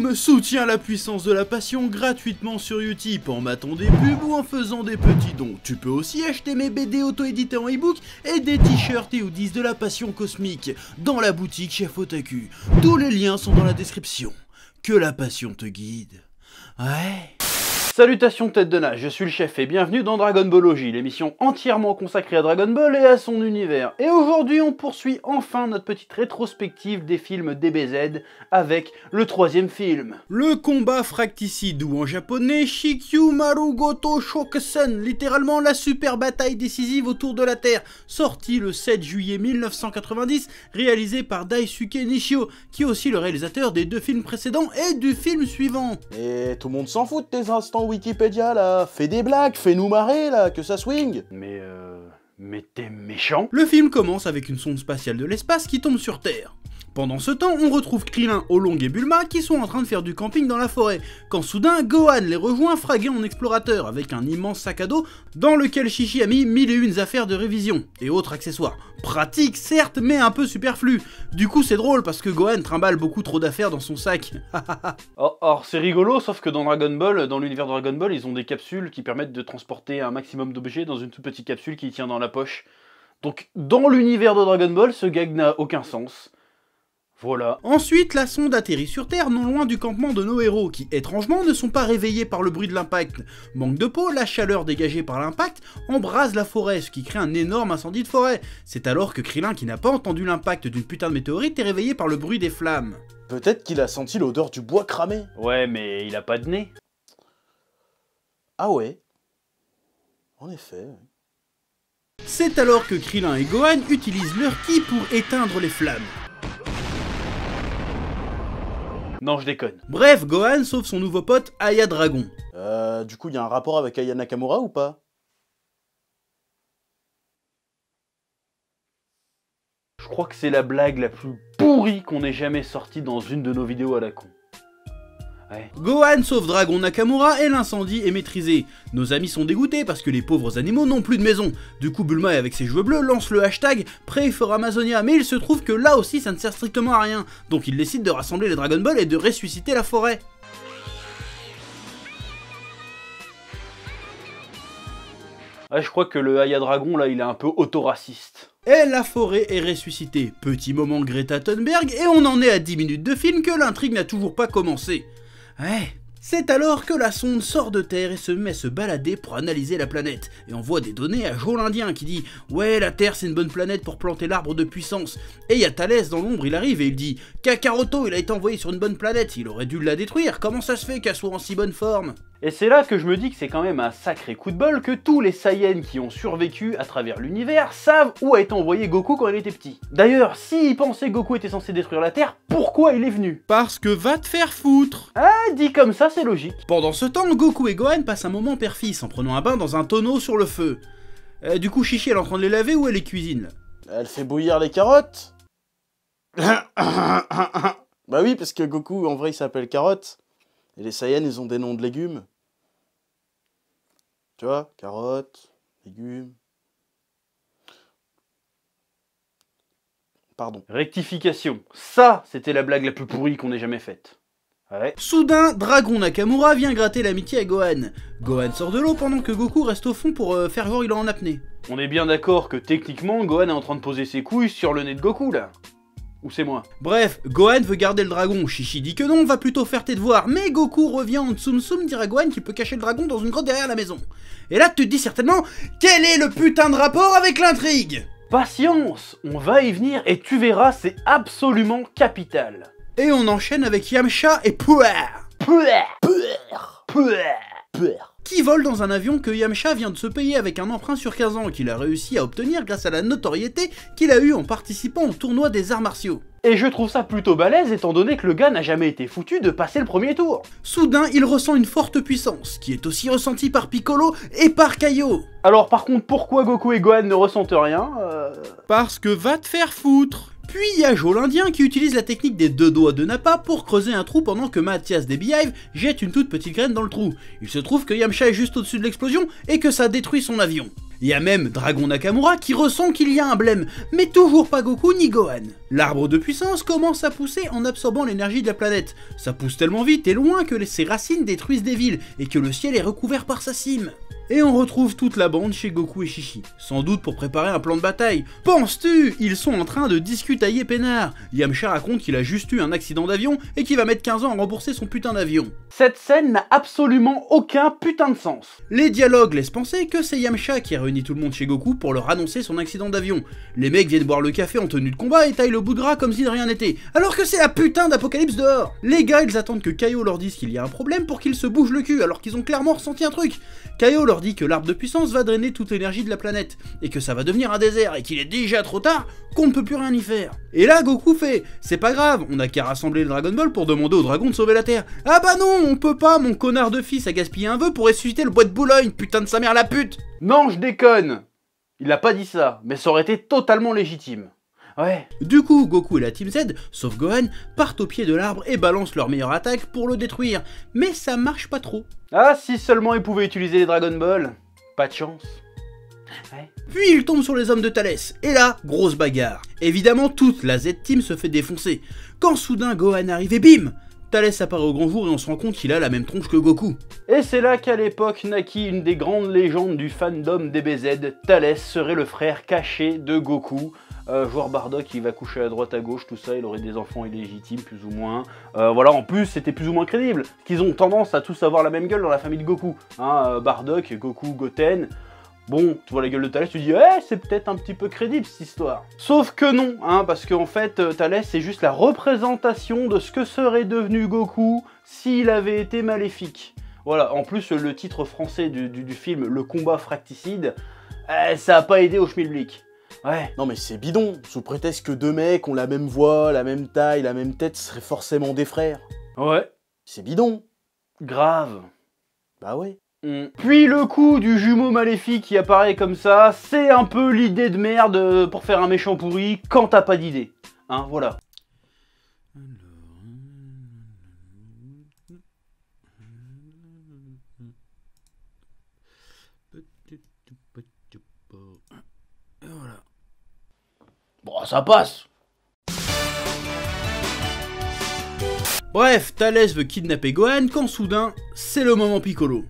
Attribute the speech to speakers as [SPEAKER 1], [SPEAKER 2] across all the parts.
[SPEAKER 1] Film soutient la puissance de la passion gratuitement sur Utip en matant des pubs ou en faisant des petits dons. Tu peux aussi acheter mes BD auto-édités en ebook et des t-shirts et hoodies de la passion cosmique dans la boutique Chef Otaku. Tous les liens sont dans la description. Que la passion te guide. Ouais.
[SPEAKER 2] Salutations tête de nage, je suis le chef et bienvenue dans Dragon Ballologie, l'émission entièrement consacrée à Dragon Ball et à son univers. Et aujourd'hui on poursuit enfin notre petite rétrospective des films DBZ avec le troisième film.
[SPEAKER 1] Le combat fracticide ou en japonais Shikyu Marugoto Shokusen, littéralement la super bataille décisive autour de la Terre, sorti le 7 juillet 1990, réalisé par Daisuke Nishio, qui est aussi le réalisateur des deux films précédents et du film suivant.
[SPEAKER 3] Et tout le monde s'en fout de tes instants Wikipédia là, fais des blagues, fais-nous marrer là, que ça swing.
[SPEAKER 2] Mais t'es méchant.
[SPEAKER 1] Le film commence avec une sonde spatiale de l'espace qui tombe sur Terre. Pendant ce temps, on retrouve Krillin, Oolong et Bulma qui sont en train de faire du camping dans la forêt, quand soudain Gohan les rejoint fragué en explorateur avec un immense sac à dos dans lequel Chi-Chi a mis 1001 affaires de révision et autres accessoires. Pratique certes, mais un peu superflu. Du coup c'est drôle parce que Gohan trimballe beaucoup trop d'affaires dans son sac.
[SPEAKER 2] Or c'est rigolo, sauf que dans Dragon Ball, dans l'univers de Dragon Ball, ils ont des capsules qui permettent de transporter un maximum d'objets dans une toute petite capsule qui tient dans la poche. Donc dans l'univers de Dragon Ball, ce gag n'a aucun sens. Voilà.
[SPEAKER 1] Ensuite, la sonde atterrit sur Terre non loin du campement de nos héros, qui étrangement ne sont pas réveillés par le bruit de l'impact. Manque de peau, la chaleur dégagée par l'impact embrase la forêt, ce qui crée un énorme incendie de forêt. C'est alors que Krillin, qui n'a pas entendu l'impact d'une putain de météorite, est réveillé par le bruit des flammes.
[SPEAKER 3] Peut-être qu'il a senti l'odeur du bois cramé.
[SPEAKER 2] Ouais, mais il a pas de nez.
[SPEAKER 3] Ah ouais. En effet.
[SPEAKER 1] C'est alors que Krillin et Gohan utilisent leur ki pour éteindre les flammes.
[SPEAKER 2] Non, je déconne.
[SPEAKER 1] Bref, Gohan sauve son nouveau pote Aya Dragon.
[SPEAKER 3] Du coup, il y a un rapport avec Aya Nakamura ou pas?
[SPEAKER 2] Je crois que c'est la blague la plus pourrie qu'on ait jamais sortie dans une de nos vidéos à la con. Ouais.
[SPEAKER 1] Gohan sauve Dragon Nakamura et l'incendie est maîtrisé. Nos amis sont dégoûtés parce que les pauvres animaux n'ont plus de maison. Du coup Bulma avec ses cheveux bleus lance le hashtag Pray for Amazonia, mais il se trouve que là aussi ça ne sert strictement à rien. Donc il décide de rassembler les Dragon Ball et de ressusciter la forêt.
[SPEAKER 2] Ouais, je crois que le Aya Dragon là il est un peu autoraciste.
[SPEAKER 1] Et la forêt est ressuscitée. Petit moment Greta Thunberg et on en est à 10 minutes de film que l'intrigue n'a toujours pas commencé. Ouais. C'est alors que la sonde sort de Terre et se met à se balader pour analyser la planète. Et envoie des données à Joe l'Indien qui dit « Ouais, la Terre c'est une bonne planète pour planter l'arbre de puissance. » Et il y a Thalès dans l'ombre, il arrive et il dit « Kakaroto, il a été envoyé sur une bonne planète, il aurait dû la détruire, comment ça se fait qu'elle soit en si bonne forme ?»
[SPEAKER 2] Et c'est là que je me dis que c'est quand même un sacré coup de bol que tous les Saiyans qui ont survécu à travers l'univers savent où a été envoyé Goku quand il était petit. D'ailleurs, s'ils pensaient que Goku était censé détruire la Terre, pourquoi il est venu?
[SPEAKER 1] Parce que va te faire foutre.
[SPEAKER 2] Ah, dit comme ça, c'est logique.
[SPEAKER 1] Pendant ce temps, Goku et Gohan passent un moment père-fils en prenant un bain dans un tonneau sur le feu. Du coup, Chi-Chi elle est en train de les laver ou elle les cuisine?
[SPEAKER 3] Elle fait bouillir les carottes. Bah oui, parce que Goku en vrai il s'appelle Carotte. Et les Saiyans ils ont des noms de légumes. Tu vois, carottes, légumes. Pardon.
[SPEAKER 2] Rectification. Ça, c'était la blague la plus pourrie qu'on ait jamais faite. Ouais.
[SPEAKER 1] Soudain, Dragon Nakamura vient gratter l'amitié à Gohan. Gohan sort de l'eau pendant que Goku reste au fond pour faire genre il est en apnée.
[SPEAKER 2] On est bien d'accord que techniquement, Gohan est en train de poser ses couilles sur le nez de Goku là. Ou c'est moi?
[SPEAKER 1] Bref, Gohan veut garder le dragon, Chi-Chi dit que non, va plutôt faire tes devoirs, mais Goku revient en Tsum Tsum dire à Gohan qu'il peut cacher le dragon dans une grotte derrière la maison. Et là tu te dis certainement, quel est le putain de rapport avec l'intrigue?
[SPEAKER 2] Patience, on va y venir et tu verras, c'est absolument capital.
[SPEAKER 1] Et on enchaîne avec Yamcha et Puer. Qui vole dans un avion que Yamcha vient de se payer avec un emprunt sur 15 ans qu'il a réussi à obtenir grâce à la notoriété qu'il a eue en participant au tournoi des arts martiaux.
[SPEAKER 2] Et je trouve ça plutôt balèze étant donné que le gars n'a jamais été foutu de passer le premier tour.
[SPEAKER 1] Soudain, il ressent une forte puissance, qui est aussi ressentie par Piccolo et par Kaio.
[SPEAKER 2] Alors par contre, pourquoi Goku et Gohan ne ressentent rien
[SPEAKER 1] Parce que va te faire foutre. Puis il y a Joe l'Indien qui utilise la technique des deux doigts de Nappa pour creuser un trou pendant que Mathias des Beehive jette une toute petite graine dans le trou. Il se trouve que Yamcha est juste au-dessus de l'explosion et que ça détruit son avion. Il y a même Dragon Nakamura qui ressent qu'il y a un blême, mais toujours pas Goku ni Gohan. L'arbre de puissance commence à pousser en absorbant l'énergie de la planète. Ça pousse tellement vite et loin que ses racines détruisent des villes et que le ciel est recouvert par sa cime. Et on retrouve toute la bande chez Goku et Chi-Chi, sans doute pour préparer un plan de bataille. Penses-tu? Ils sont en train de discutailler peinard. Yamcha raconte qu'il a juste eu un accident d'avion et qu'il va mettre 15 ans à rembourser son putain d'avion.
[SPEAKER 2] Cette scène n'a absolument aucun putain de sens.
[SPEAKER 1] Les dialogues laissent penser que c'est Yamcha qui a réuni tout le monde chez Goku pour leur annoncer son accident d'avion. Les mecs viennent boire le café en tenue de combat et taillent le bout de gras comme si de rien n'était, alors que c'est la putain d'apocalypse dehors. Les gars, ils attendent que Kaio leur dise qu'il y a un problème pour qu'ils se bougent le cul, alors qu'ils ont clairement ressenti un truc. Kaio leur dit que l'arbre de puissance va drainer toute l'énergie de la planète, et que ça va devenir un désert, et qu'il est déjà trop tard, qu'on ne peut plus rien y faire. Et là, Goku fait « C'est pas grave, on a qu'à rassembler le Dragon Ball pour demander au dragon de sauver la Terre. » Ah bah non, on peut pas, mon connard de fils a gaspillé un vœu pour ressusciter le bois de Boulogne, putain de sa mère la pute.
[SPEAKER 2] Non, je déconne. Il a pas dit ça, mais ça aurait été totalement légitime. Ouais.
[SPEAKER 1] Du coup, Goku et la Team Z, sauf Gohan, partent au pied de l'arbre et balancent leur meilleure attaque pour le détruire. Mais ça marche pas trop.
[SPEAKER 2] Ah, si seulement ils pouvaient utiliser les Dragon Ball. Pas de chance. Ouais.
[SPEAKER 1] Puis ils tombent sur les hommes de Thalès, et là, grosse bagarre. Évidemment, toute la Z-Team se fait défoncer. Quand soudain Gohan arrive et bim, Thalès apparaît au grand jour et on se rend compte qu'il a la même tronche que Goku.
[SPEAKER 2] Et c'est là qu'à l'époque naquit une des grandes légendes du fandom DBZ. Thalès serait le frère caché de Goku. Joueur Bardock, il va coucher à droite à gauche, tout ça, il aurait des enfants illégitimes plus ou moins. Voilà, en plus c'était plus ou moins crédible, parce qu'ils ont tendance à tous avoir la même gueule dans la famille de Goku. Hein, Bardock, Goku, Goten. Bon, tu vois la gueule de Thalès, tu dis c'est peut-être un petit peu crédible cette histoire. Sauf que non, hein, parce qu'en fait Thalès c'est juste la représentation de ce que serait devenu Goku s'il avait été maléfique. Voilà, en plus le titre français du film, Le combat fracticide, ça a pas aidé au schmilblick. Ouais.
[SPEAKER 3] Non mais c'est bidon, sous prétexte que deux mecs ont la même voix, la même taille, la même tête, ce seraient forcément des frères.
[SPEAKER 2] Ouais.
[SPEAKER 3] C'est bidon.
[SPEAKER 2] Grave.
[SPEAKER 3] Bah ouais.
[SPEAKER 2] Puis le coup du jumeau maléfique qui apparaît comme ça, c'est un peu l'idée de merde pour faire un méchant pourri quand t'as pas d'idée. Hein, voilà.
[SPEAKER 1] Voilà.
[SPEAKER 2] Bon, ça passe.
[SPEAKER 1] Bref, Thalès veut kidnapper Gohan quand soudain, c'est le moment Piccolo.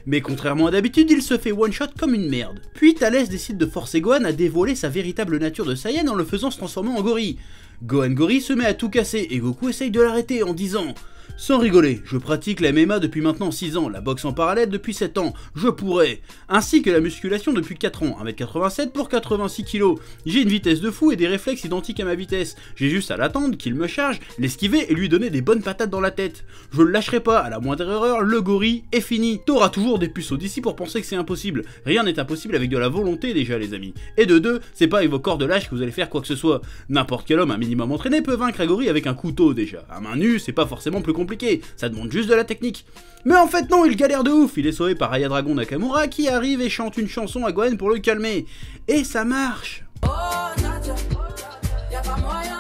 [SPEAKER 1] Mais contrairement à d'habitude, il se fait one-shot comme une merde. Puis Thalès décide de forcer Gohan à dévoiler sa véritable nature de Saiyan en le faisant se transformer en gorille. Gohan gorille se met à tout casser et Goku essaye de l'arrêter en disant « Sans rigoler, je pratique la MMA depuis maintenant 6 ans, la boxe en parallèle depuis 7 ans, je pourrais, ainsi que la musculation depuis 4 ans, 1m87 pour 86 kg. J'ai une vitesse de fou et des réflexes identiques à ma vitesse. J'ai juste à l'attendre, qu'il me charge, l'esquiver et lui donner des bonnes patates dans la tête. Je le lâcherai pas, à la moindre erreur, le gorille est fini. T'auras toujours des puceaux d'ici pour penser que c'est impossible. Rien n'est impossible avec de la volonté déjà les amis. Et de deux, c'est pas avec vos corps de lâche que vous allez faire quoi que ce soit. N'importe quel homme un minimum entraîné peut vaincre un gorille avec un couteau déjà. À main nue, c'est pas forcément plus compliqué, ça demande juste de la technique. Mais en fait non, il galère de ouf, il est sauvé par Aya Dragon Nakamura qui arrive et chante une chanson à Gohan pour le calmer. Et ça marche.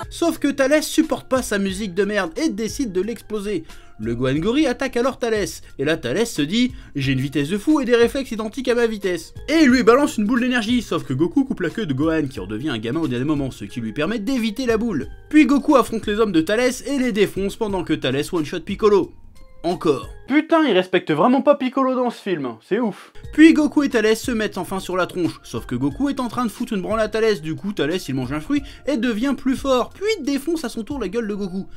[SPEAKER 1] Sauf que Thalès supporte pas sa musique de merde et décide de l'exploser. Le Gohan Gorille attaque alors Thalès, et là Thalès se dit « J'ai une vitesse de fou et des réflexes identiques à ma vitesse ». Et il lui balance une boule d'énergie, sauf que Goku coupe la queue de Gohan qui redevient un gamin au dernier moment, ce qui lui permet d'éviter la boule. Puis Goku affronte les hommes de Thalès et les défonce pendant que Thalès one-shot Piccolo. Encore.
[SPEAKER 2] Putain, il respecte vraiment pas Piccolo dans ce film, c'est ouf.
[SPEAKER 1] Puis Goku et Thalès se mettent enfin sur la tronche, sauf que Goku est en train de foutre une branle à Thalès, du coup Thalès il mange un fruit et devient plus fort, puis défonce à son tour la gueule de Goku.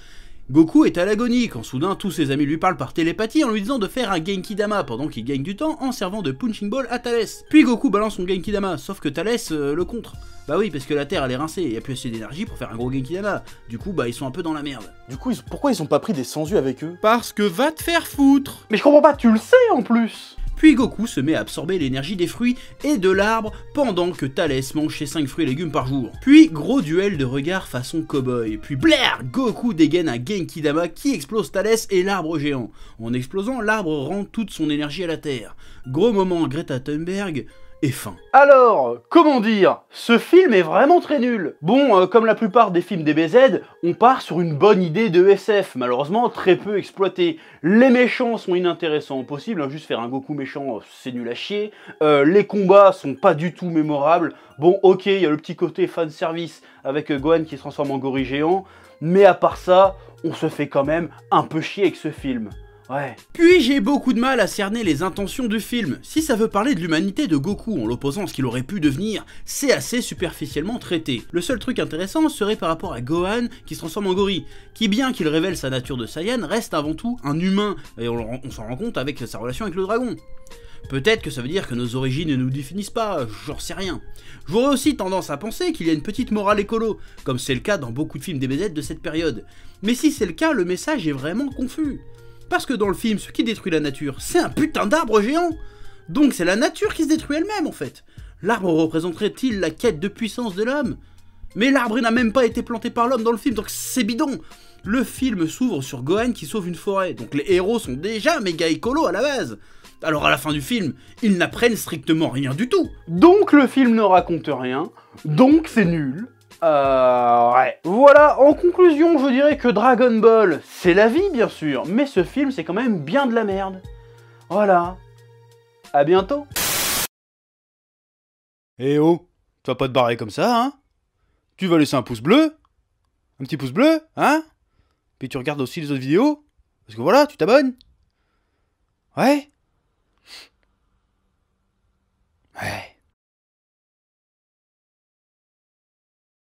[SPEAKER 1] Goku est à l'agonie quand soudain tous ses amis lui parlent par télépathie en lui disant de faire un Genki-Dama pendant qu'il gagne du temps en servant de punching ball à Thalès. Puis Goku balance son Genki-Dama, sauf que Thalès le contre. Bah oui, parce que la Terre elle est rincée, il y a plus assez d'énergie pour faire un gros Genki-Dama. Du coup bah ils sont un peu dans la merde.
[SPEAKER 3] Du coup, pourquoi ils ont pas pris des sans-yeux avec eux?
[SPEAKER 1] Parce que va te faire foutre.
[SPEAKER 2] Mais je comprends pas, tu le sais en plus.
[SPEAKER 1] Puis Goku se met à absorber l'énergie des fruits et de l'arbre pendant que Thalès mange ses 5 fruits et légumes par jour. Puis gros duel de regard façon cowboy. Puis blaire, Goku dégaine un Genki-Dama qui explose Thalès et l'arbre géant. En explosant, l'arbre rend toute son énergie à la Terre. Gros moment Greta Thunberg, et fin.
[SPEAKER 2] Alors, comment dire, ce film est vraiment très nul. Bon, comme la plupart des films DBZ, on part sur une bonne idée de SF, malheureusement très peu exploitée. Les méchants sont inintéressants au possible, hein, juste faire un Goku méchant, c'est nul à chier. Les combats sont pas du tout mémorables. Bon, ok, il y a le petit côté fanservice avec Gohan qui se transforme en gorille géant, mais à part ça, on se fait quand même un peu chier avec ce film. Ouais.
[SPEAKER 1] Puis j'ai beaucoup de mal à cerner les intentions du film. Si ça veut parler de l'humanité de Goku en l'opposant à ce qu'il aurait pu devenir, c'est assez superficiellement traité. Le seul truc intéressant serait par rapport à Gohan qui se transforme en gorille, qui bien qu'il révèle sa nature de Saiyan, reste avant tout un humain, et on s'en rend compte avec sa relation avec le dragon. Peut-être que ça veut dire que nos origines ne nous définissent pas, j'en sais rien. J'aurais aussi tendance à penser qu'il y a une petite morale écolo, comme c'est le cas dans beaucoup de films DBZ de cette période. Mais si c'est le cas, le message est vraiment confus. Parce que dans le film, ce qui détruit la nature, c'est un putain d'arbre géant. Donc c'est la nature qui se détruit elle-même en fait. L'arbre représenterait-il la quête de puissance de l'homme? Mais l'arbre n'a même pas été planté par l'homme dans le film, donc c'est bidon. Le film s'ouvre sur Gohan qui sauve une forêt, donc les héros sont déjà méga écolos à la base. Alors à la fin du film, ils n'apprennent strictement rien du tout.
[SPEAKER 2] Donc le film ne raconte rien, donc c'est nul. Ouais. Voilà, en conclusion, je dirais que Dragon Ball, c'est la vie, bien sûr, mais ce film, c'est quand même bien de la merde. Voilà. À bientôt.
[SPEAKER 1] Eh oh, tu vas pas te barrer comme ça, hein? Tu vas laisser un pouce bleu? Un petit pouce bleu, hein? Puis tu regardes aussi les autres vidéos? Parce que voilà, tu t'abonnes? Ouais?